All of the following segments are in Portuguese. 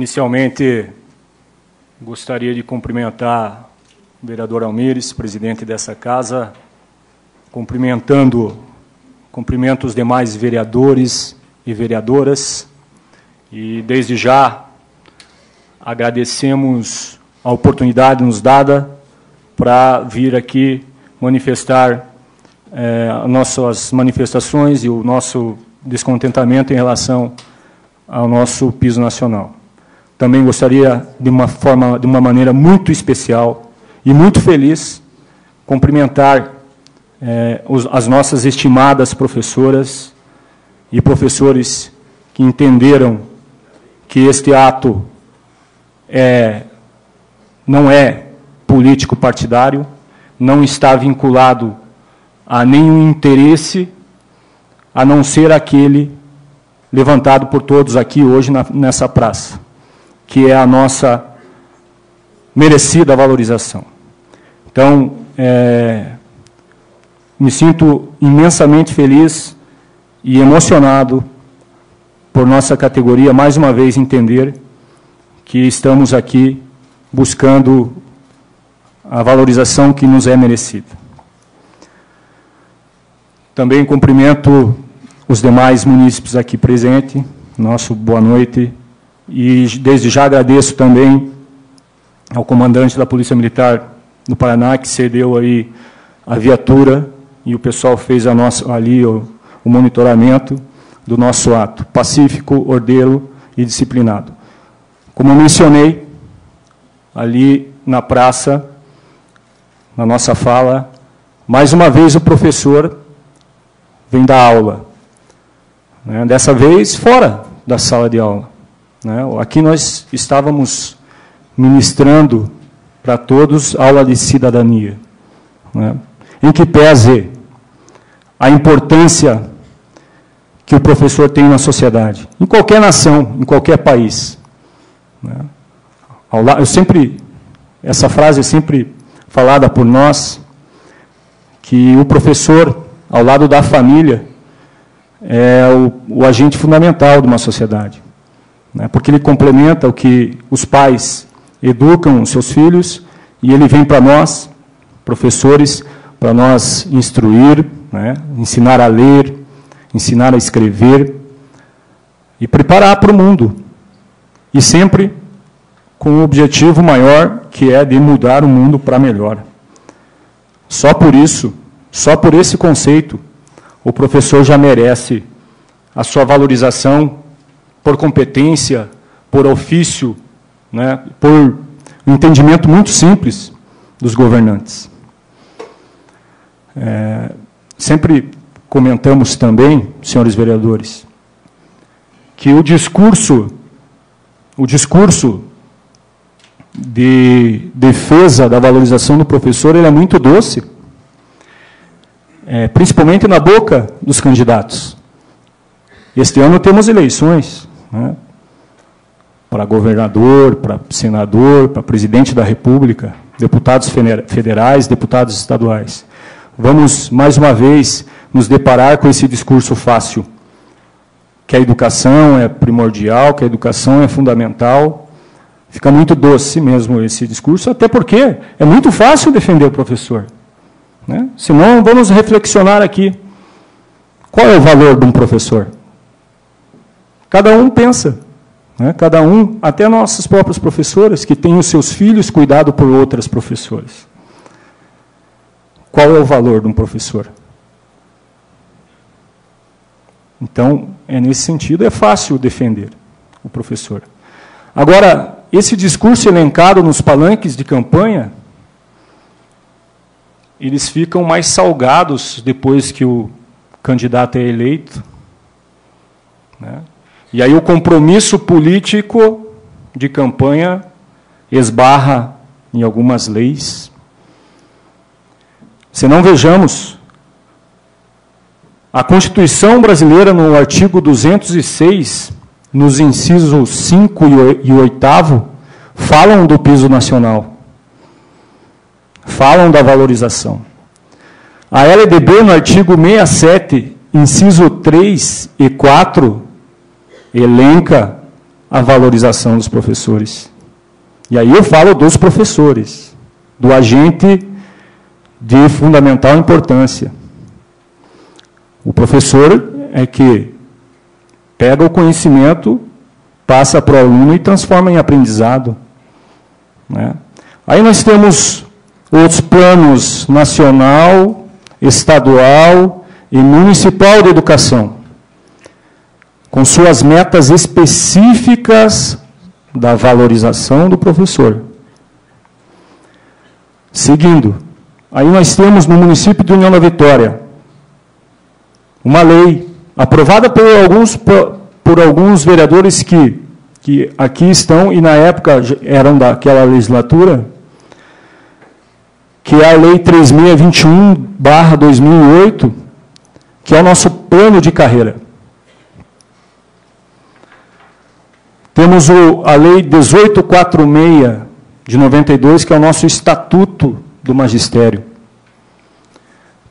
Inicialmente, gostaria de cumprimentar o vereador Almires, presidente dessa casa, cumprimento os demais vereadores e vereadoras, e desde já agradecemos a oportunidade nos dada para vir aqui manifestar nossas manifestações e o nosso descontentamento em relação ao nosso piso nacional. Também gostaria, de uma maneira muito especial e muito feliz, cumprimentar as nossas estimadas professoras e professores que entenderam que este ato não é político partidário, não está vinculado a nenhum interesse, a não ser aquele levantado por todos aqui hoje nessa praça, que é a nossa merecida valorização. Então, me sinto imensamente feliz e emocionado por nossa categoria, mais uma vez, entender que estamos aqui buscando a valorização que nos é merecida. Também cumprimento os demais munícipes aqui presentes, nosso boa noite, e desde já agradeço também ao comandante da Polícia Militar do Paraná, que cedeu aí a viatura, e o pessoal fez ali o monitoramento do nosso ato, pacífico, ordeiro e disciplinado. Como mencionei, ali na praça, na nossa fala, mais uma vez o professor vem dar aula, né? Dessa vez fora da sala de aula, né? Aqui nós estávamos ministrando para todos aula de cidadania, né? Em que pese a importância que o professor tem na sociedade, em qualquer nação, em qualquer país, né? Essa frase é sempre falada por nós, que o professor, ao lado da família, é o agente fundamental de uma sociedade, né? Porque ele complementa o que os pais educam os seus filhos, e ele vem para nós, professores, para nós instruir, né? Ensinar a ler, ensinar a escrever e preparar para o mundo. E sempre com um objetivo maior, que é de mudar o mundo para melhor. Só por isso, só por esse conceito, o professor já merece a sua valorização por competência, por ofício, né, por um entendimento muito simples dos governantes. Sempre comentamos também, senhores vereadores, que o discurso de defesa da valorização do professor, ele é muito doce, principalmente na boca dos candidatos. Este ano temos eleições, né, para governador, para senador, para presidente da República, deputados federais, deputados estaduais. Vamos, mais uma vez, nos deparar com esse discurso fácil, que a educação é primordial, que a educação é fundamental. Fica muito doce mesmo esse discurso, até porque é muito fácil defender o professor, né? Senão, vamos reflexionar aqui. Qual é o valor de um professor? Cada um pensa, né? Cada um, até nossas próprias professoras, que têm os seus filhos cuidado por outras professoras. Qual é o valor de um professor? Então, nesse sentido, é fácil defender o professor. Agora, esse discurso elencado nos palanques de campanha, eles ficam mais salgados depois que o candidato é eleito, né? E aí o compromisso político de campanha esbarra em algumas leis. Se não vejamos, a Constituição brasileira, no artigo 206, nos incisos 5 e 8º, falam do piso nacional, falam da valorização. A LDB, no artigo 67, inciso 3 e 4, elenca a valorização dos professores. E aí eu falo dos professores, do agente de fundamental importância. O professor é que pega o conhecimento, passa para o aluno e transforma em aprendizado, né? Aí nós temos outros planos nacional, estadual e municipal de educação, com suas metas específicas da valorização do professor. Seguindo, aí nós temos no município de União da Vitória uma lei aprovada por alguns vereadores que aqui estão e na época eram daquela legislatura, que é a Lei 3621/2008, que é o nosso plano de carreira. Temos a Lei 1846, de 92, que é o nosso Estatuto do Magistério.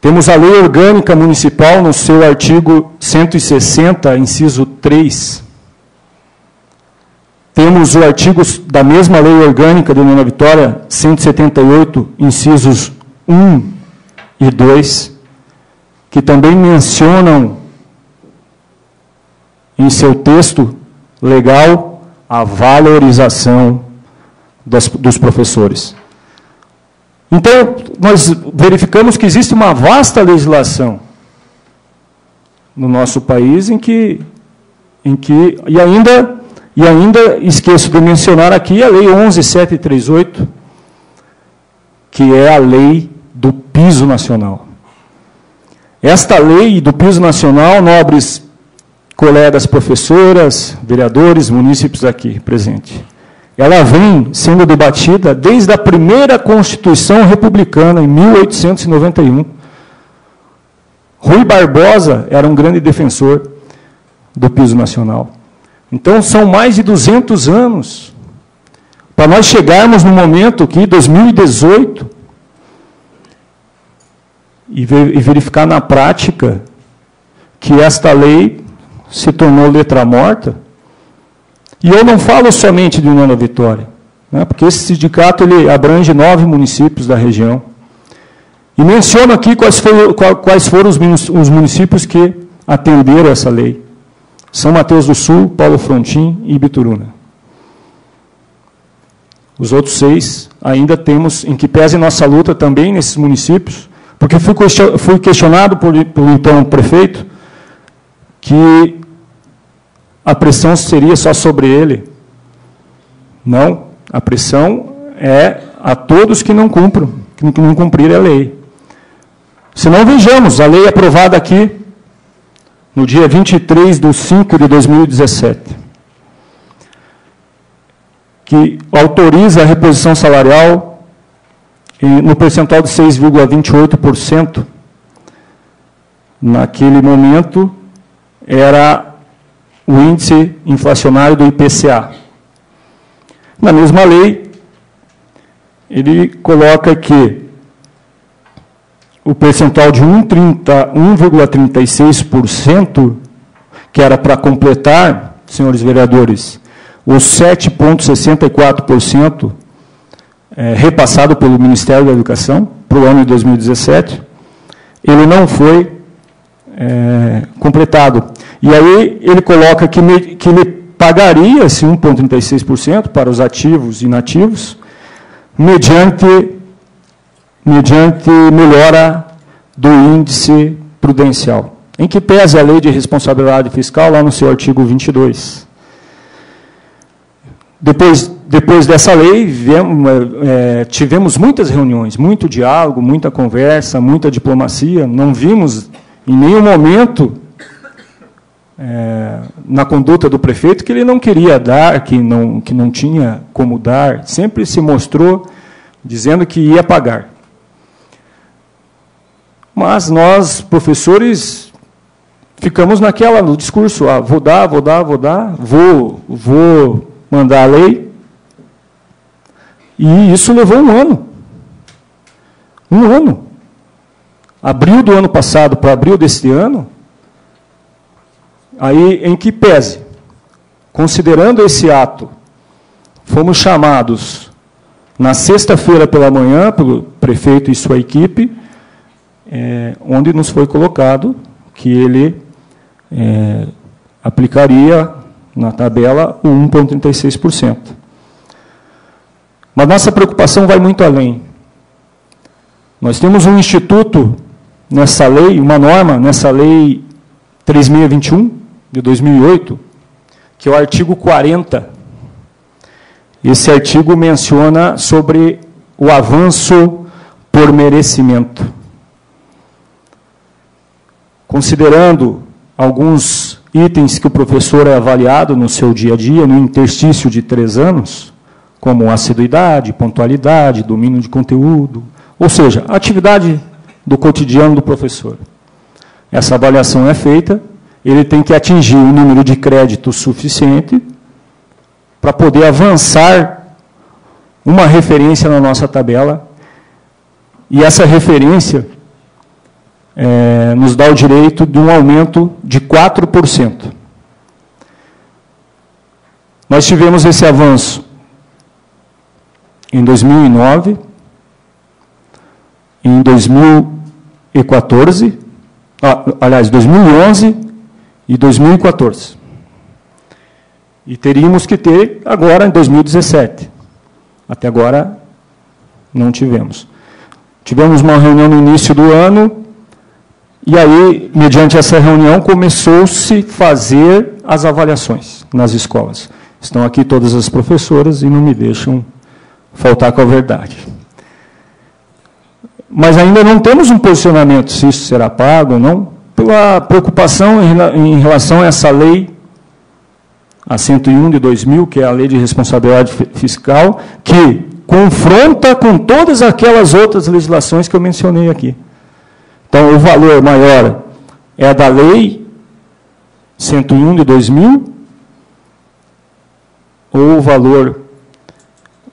Temos a Lei Orgânica Municipal, no seu artigo 160, inciso 3. Temos o artigo da mesma Lei Orgânica de União da Vitória, 178, incisos 1 e 2, que também mencionam em seu texto legal a valorização dos professores. Então, nós verificamos que existe uma vasta legislação no nosso país e ainda esqueço de mencionar aqui a Lei 11.738, que é a lei do piso nacional. Esta lei do piso nacional, nobres colegas professoras, vereadores, munícipes aqui presentes, ela vem sendo debatida desde a primeira Constituição Republicana, em 1891. Rui Barbosa era um grande defensor do piso nacional. Então, são mais de 200 anos para nós chegarmos no momento que, 2018, e verificar na prática que esta lei se tornou letra morta. E eu não falo somente de União da Vitória, né, porque esse sindicato ele abrange 9 municípios da região. E menciono aqui quais foram os municípios que atenderam essa lei. São Mateus do Sul, Paulo Frontin e Ibituruna. Os outros 6 ainda temos, em que pese nossa luta também nesses municípios, porque fui questionado por então prefeito que a pressão seria só sobre ele. Não, a pressão é a todos que não cumprirem a lei. Se não, vejamos, a lei aprovada aqui, no dia 23/5/2017, que autoriza a reposição salarial no percentual de 6,28%. Naquele momento, era o índice inflacionário do IPCA. Na mesma lei, ele coloca que o percentual de 1,36%, que era para completar, senhores vereadores, os 7,64% repassado pelo Ministério da Educação para o ano de 2017, ele não foi completado. E aí ele coloca que ele pagaria esse 1,36% para os ativos e inativos, mediante melhora do índice prudencial, em que pese a lei de responsabilidade fiscal, lá no seu artigo 22. Depois dessa lei, tivemos muitas reuniões, muito diálogo, muita conversa, muita diplomacia. Não vimos em nenhum momento na conduta do prefeito que ele não queria dar, que não tinha como dar. Sempre se mostrou dizendo que ia pagar. Mas nós, professores, ficamos no discurso, vou dar, vou mandar a lei. E isso levou um ano. Um ano. Abril do ano passado para abril deste ano, aí em que pese, considerando esse ato, fomos chamados na sexta-feira pela manhã, pelo prefeito e sua equipe, onde nos foi colocado que ele aplicaria na tabela o 1,36%. Mas nossa preocupação vai muito além. Nós temos um instituto nessa lei, uma norma nessa lei 3621, de 2008, que é o artigo 40. Esse artigo menciona sobre o avanço por merecimento. Considerando alguns itens que o professor é avaliado no seu dia a dia, no interstício de 3 anos, como assiduidade, pontualidade, domínio de conteúdo, ou seja, a atividade do cotidiano do professor. Essa avaliação é feita, ele tem que atingir um número de créditos suficiente para poder avançar uma referência na nossa tabela, e essa referência nos dá o direito de um aumento de 4%. Nós tivemos esse avanço em 2009, em 2014, aliás, 2011 e 2014. E teríamos que ter agora em 2017. Até agora não tivemos. Tivemos uma reunião no início do ano, e aí, mediante essa reunião, começou-se a fazer as avaliações nas escolas. Estão aqui todas as professoras e não me deixam faltar com a verdade. Mas ainda não temos um posicionamento se isso será pago ou não, pela preocupação em relação a essa lei, a 101 de 2000, que é a Lei de Responsabilidade Fiscal, que confronta com todas aquelas outras legislações que eu mencionei aqui. Então, o valor maior é da Lei 101 de 2000, ou o valor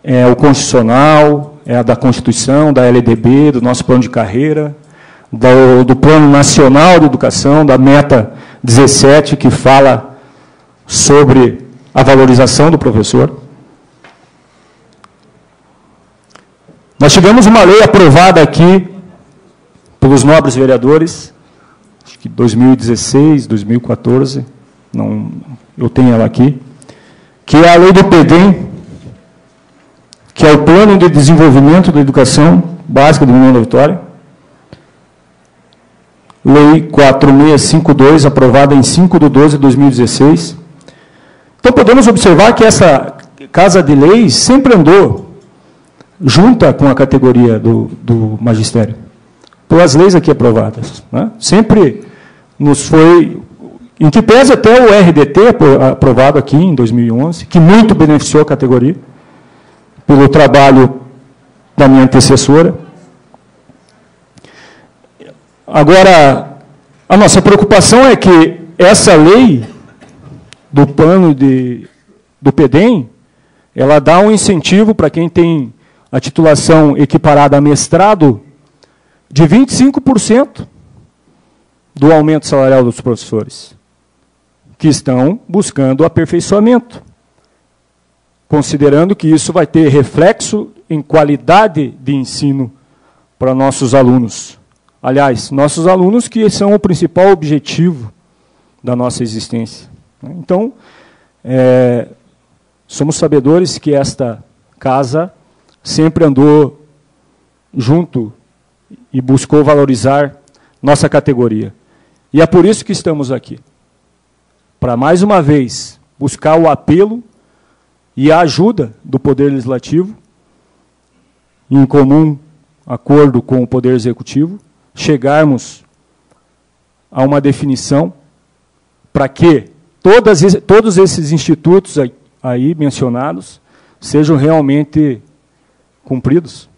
é o constitucional, é a da Constituição, da LDB, do nosso plano de carreira, do Plano Nacional de Educação, da Meta 17, que fala sobre a valorização do professor. Nós tivemos uma lei aprovada aqui pelos nobres vereadores, acho que 2016, 2014, não, eu tenho ela aqui, que é a lei do PEDEM, que é o Plano de Desenvolvimento da Educação Básica do União da Vitória. Lei 4652, aprovada em 5/12/2016. Então, podemos observar que essa Casa de Leis sempre andou junta com a categoria do magistério, pelas leis aqui aprovadas. Né? Sempre nos foi, em que pese até o RDT, aprovado aqui em 2011, que muito beneficiou a categoria, pelo trabalho da minha antecessora. Agora, a nossa preocupação é que essa lei do plano do PEDEM, ela dá um incentivo para quem tem a titulação equiparada a mestrado de 25% do aumento salarial dos professores, que estão buscando aperfeiçoamento, considerando que isso vai ter reflexo em qualidade de ensino para nossos alunos. Aliás, nossos alunos que são o principal objetivo da nossa existência. Então, somos sabedores que esta casa sempre andou junto e buscou valorizar nossa categoria. E é por isso que estamos aqui, para, mais uma vez, buscar o apelo e a ajuda do Poder Legislativo, em comum acordo com o Poder Executivo, chegarmos a uma definição para que todos esses institutos aí mencionados sejam realmente cumpridos,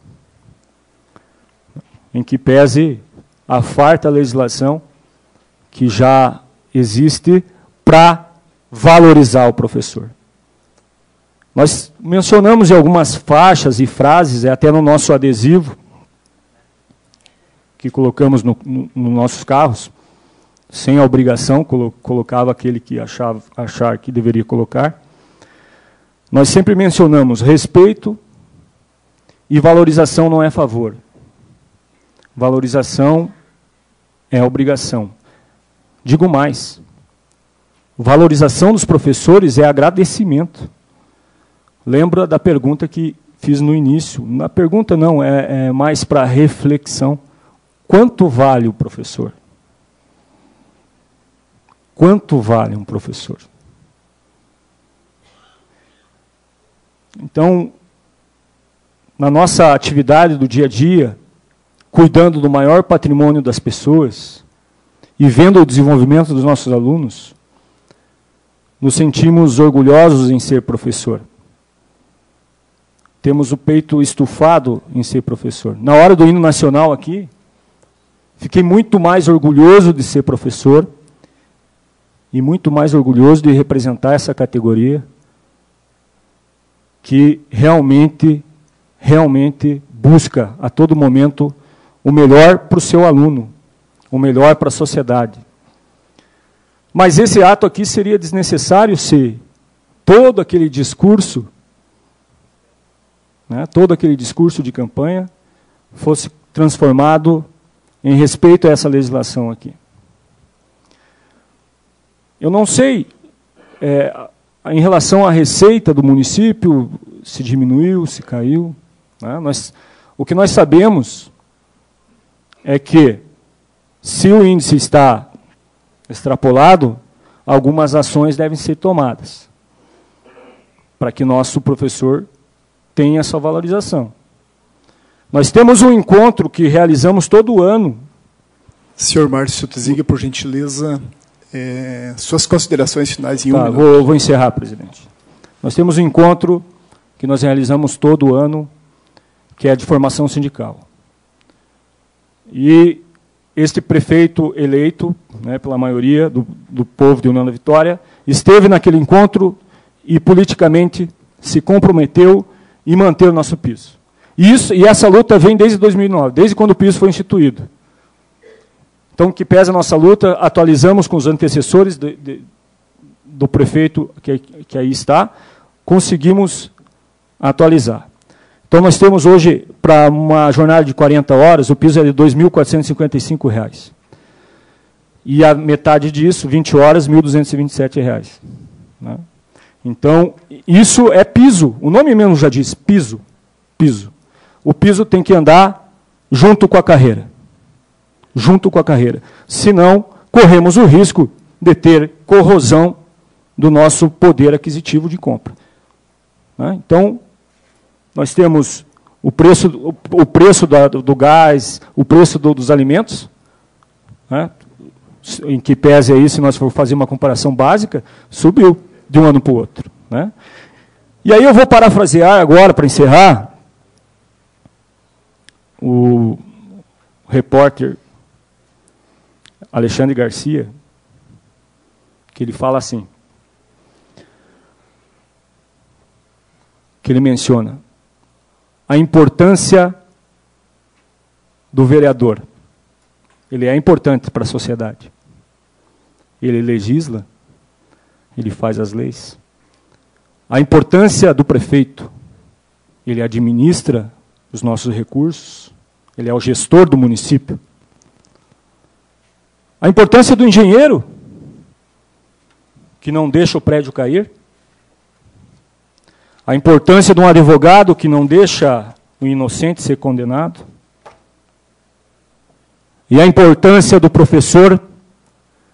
em que pese a farta legislação que já existe para valorizar o professor. Nós mencionamos em algumas faixas e frases, até no nosso adesivo, que colocamos nos nossos carros, sem a obrigação, colocava aquele que achar que deveria colocar. Nós sempre mencionamos respeito e valorização não é favor. Valorização é obrigação. Digo mais, valorização dos professores é agradecimento. Lembra da pergunta que fiz no início? Na pergunta não, é mais para reflexão. Quanto vale o professor? Quanto vale um professor? Então, na nossa atividade do dia a dia, cuidando do maior patrimônio das pessoas e vendo o desenvolvimento dos nossos alunos, nos sentimos orgulhosos em ser professor. Temos o peito estufado em ser professor. Na hora do hino nacional aqui, fiquei muito mais orgulhoso de ser professor e muito mais orgulhoso de representar essa categoria que realmente busca a todo momento o melhor para o seu aluno, o melhor para a sociedade. Mas esse ato aqui seria desnecessário se todo aquele discurso, todo aquele discurso de campanha fosse transformado em respeito a essa legislação aqui. Eu não sei, em relação à receita do município, se diminuiu, se caiu. O que nós sabemos é que, se o índice está extrapolado, algumas ações devem ser tomadas para que nosso professor tenha essa valorização. Nós temos um encontro que realizamos todo ano. Senhor Márcio Tziga, por gentileza, suas considerações finais em Tá, vou encerrar, presidente. Nós temos um encontro que nós realizamos todo ano, que é de formação sindical. E este prefeito eleito, pela maioria do povo de União da Vitória, esteve naquele encontro e politicamente se comprometeu em manter o nosso piso. E essa luta vem desde 2009, desde quando o piso foi instituído. Então, que pesa a nossa luta, atualizamos com os antecessores do prefeito que aí está, conseguimos atualizar. Então, nós temos hoje, para uma jornada de 40 horas, o piso é de R$ 2.455. E a metade disso, 20 horas, R$ 1.227. Então, isso é piso. O nome mesmo já diz, piso. Piso. O piso tem que andar junto com a carreira. Junto com a carreira. Senão, corremos o risco de ter corrosão do nosso poder aquisitivo de compra. Então, nós temos o preço do gás, o preço dos alimentos, em que pese aí, se nós for fazer uma comparação básica, subiu de um ano para o outro. E aí eu vou parafrasear agora, para encerrar, o repórter Alexandre Garcia, que ele fala assim, que ele menciona a importância do vereador. Ele é importante para a sociedade. Ele legisla, ele faz as leis. A importância do prefeito, ele administra os nossos recursos, ele é o gestor do município. A importância do engenheiro, que não deixa o prédio cair. A importância de um advogado que não deixa o inocente ser condenado. E a importância do professor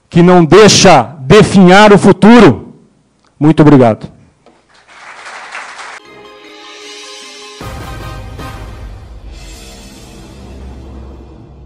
que não deixa definhar o futuro. Muito obrigado.